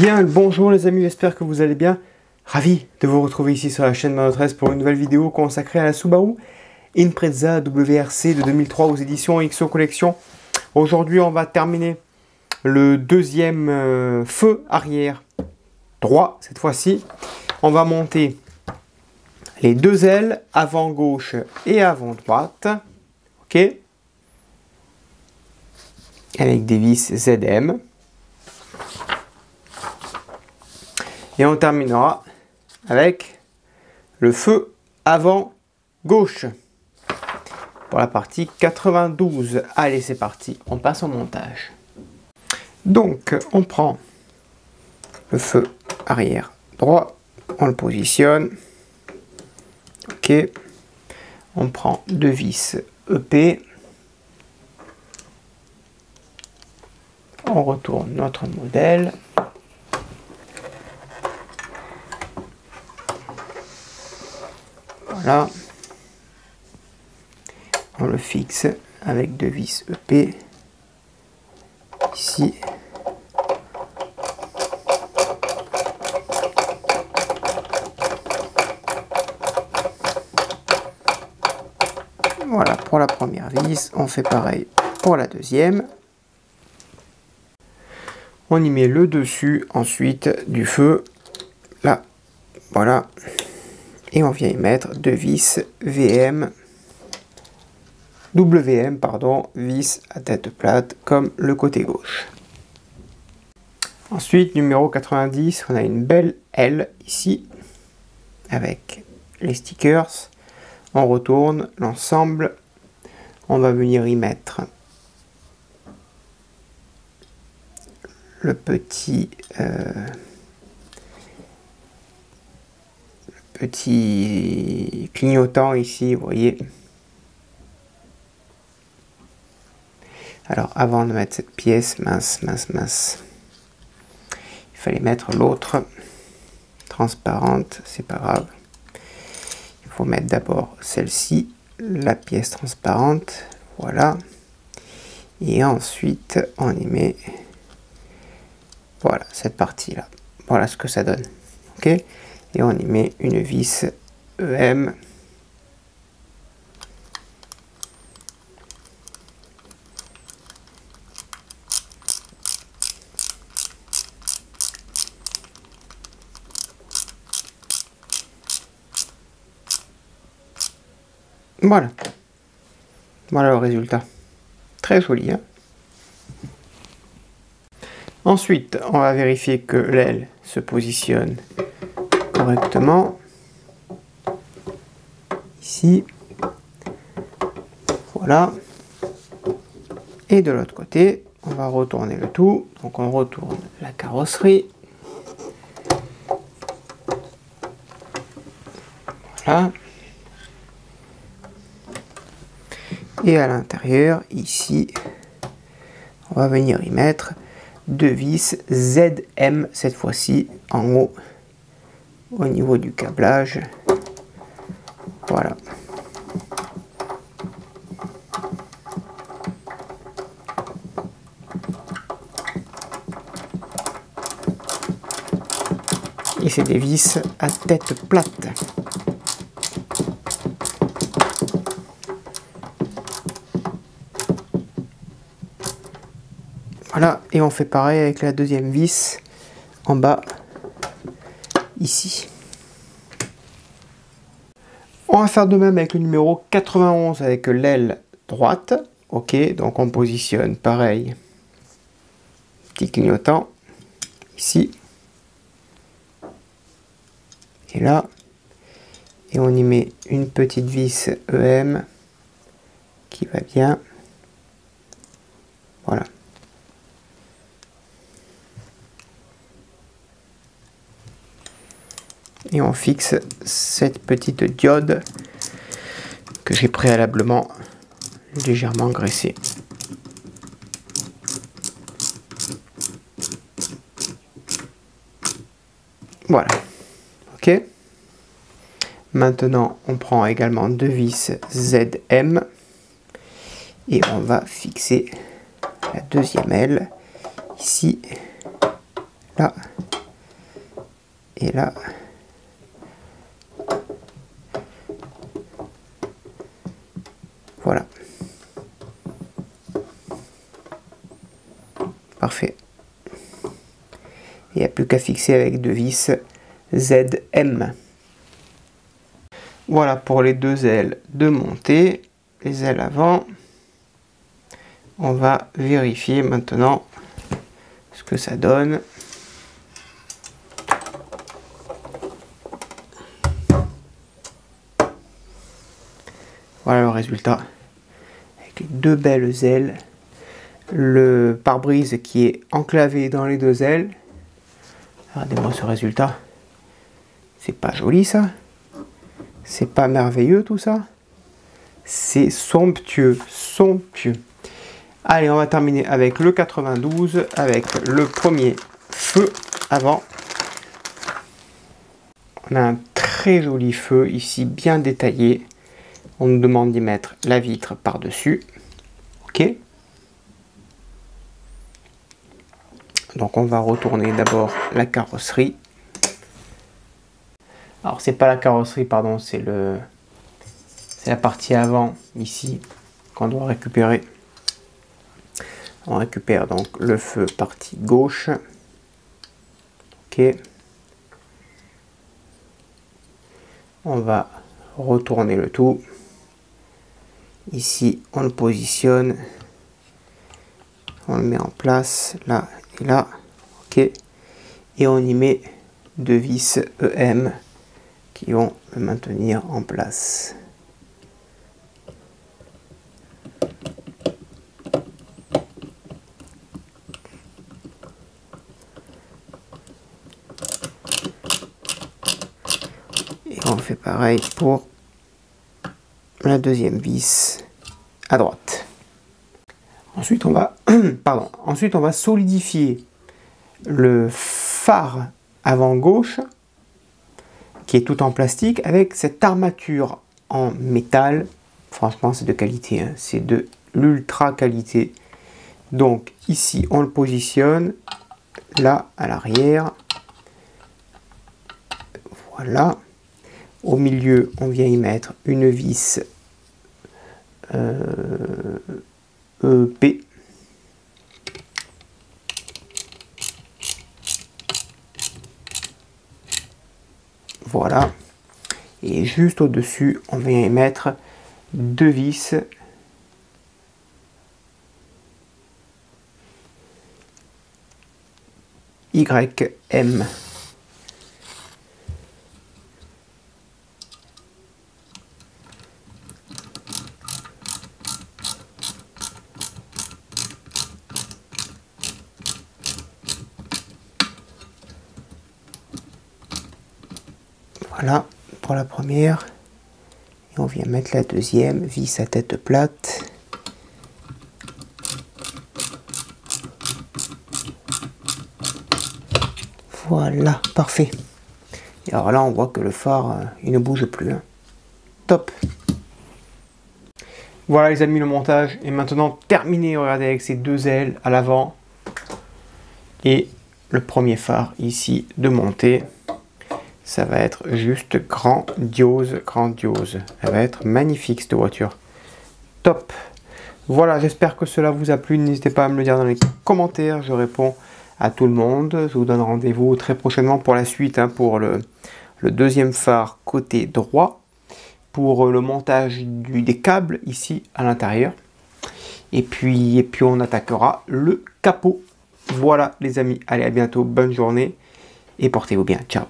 Bien le bonjour les amis, j'espère que vous allez bien. Ravi de vous retrouver ici sur la chaîne Mano 13 pour une nouvelle vidéo consacrée à la Subaru Impreza WRC de 2003 aux éditions XO Collection. Aujourd'hui on va terminer le deuxième feu arrière droit cette fois-ci. On va monter les deux ailes avant gauche et avant droite. Ok. Avec des vis ZM. Et on terminera avec le feu avant gauche pour la partie 92. Allez, c'est parti, on passe au montage. Donc, on prend le feu arrière droit, on le positionne. Ok. On prend deux vis EP. On retourne notre modèle. Voilà, on le fixe avec deux vis EP ici. Voilà pour la première vis, on fait pareil pour la deuxième. On y met le dessus ensuite du feu, là, voilà. Et on vient y mettre deux vis WM, pardon, vis à tête plate comme le côté gauche. Ensuite, numéro 90, on a une belle L ici avec les stickers. On retourne l'ensemble. On va venir y mettre le petit clignotant ici, vous voyez. Alors avant de mettre cette pièce, mince, il fallait mettre l'autre transparente, c'est pas grave. Il faut mettre d'abord celle-ci, la pièce transparente, voilà. Et ensuite on y met, voilà, cette partie là. Voilà ce que ça donne, ok. Et on y met une vis EM. Voilà. Voilà le résultat. Très joli, hein. Ensuite, on va vérifier que l'aile se positionne correctement. Ici. Voilà. Et de l'autre côté, on va retourner le tout. Donc on retourne la carrosserie. Voilà. Et à l'intérieur, ici, on va venir y mettre deux vis ZM, cette fois-ci, en haut, au niveau du câblage. Voilà. Et c'est des vis à tête plate. Voilà, et on fait pareil avec la deuxième vis en bas, ici. On va faire de même avec le numéro 91 avec l'aile droite. Ok, donc on positionne pareil, petit clignotant, ici. Et là, et on y met une petite vis EM qui va bien. Voilà. Et on fixe cette petite diode que j'ai préalablement légèrement graissée. Voilà. Ok. Maintenant, on prend également deux vis ZM et on va fixer la deuxième aile ici, là et là. Voilà. Parfait. Il n'y a plus qu'à fixer avec deux vis ZM. Voilà pour les deux ailes de montée. Les ailes avant. On va vérifier maintenant ce que ça donne. Voilà le résultat. Avec les deux belles ailes. Le pare-brise qui est enclavé dans les deux ailes. Regardez-moi ce résultat. C'est pas joli ça. C'est pas merveilleux tout ça. C'est somptueux, somptueux. Allez, on va terminer avec le 92, avec le premier feu avant. On a un très joli feu ici, bien détaillé. On nous demande d'y mettre la vitre par-dessus. Ok. Donc on va retourner d'abord la carrosserie. Alors c'est pas la carrosserie, pardon, c'est la partie avant ici qu'on doit récupérer. On récupère donc le feu partie gauche. Ok. On va retourner le tout. Ici on le positionne. On le met en place là et là. Ok. Et on y met deux vis EM qui vont le maintenir en place. Et on fait pareil pour la deuxième vis à droite. Ensuite on va ensuite on va solidifier le phare avant gauche qui est tout en plastique avec cette armature en métal. Franchement c'est de qualité, hein. C'est de l'ultra qualité. Donc ici on le positionne là à l'arrière. Voilà. Au milieu on vient y mettre une vis EP. Voilà. Et juste au-dessus, on vient y mettre deux vis YM. Voilà pour la première. Et on vient mettre la deuxième, vis à tête plate. Voilà, parfait. Et alors là, on voit que le phare, il ne bouge plus. Hein. Top. Voilà les amis, le montage est maintenant terminé. Regardez avec ces deux ailes à l'avant. Et le premier phare ici de montée. Ça va être juste grandiose, grandiose. Elle va être magnifique cette voiture. Top. Voilà, j'espère que cela vous a plu. N'hésitez pas à me le dire dans les commentaires. Je réponds à tout le monde. Je vous donne rendez-vous très prochainement pour la suite, hein, pour le deuxième phare côté droit, pour le montage des câbles ici à l'intérieur. Et puis on attaquera le capot. Voilà les amis. Allez, à bientôt. Bonne journée et portez-vous bien. Ciao.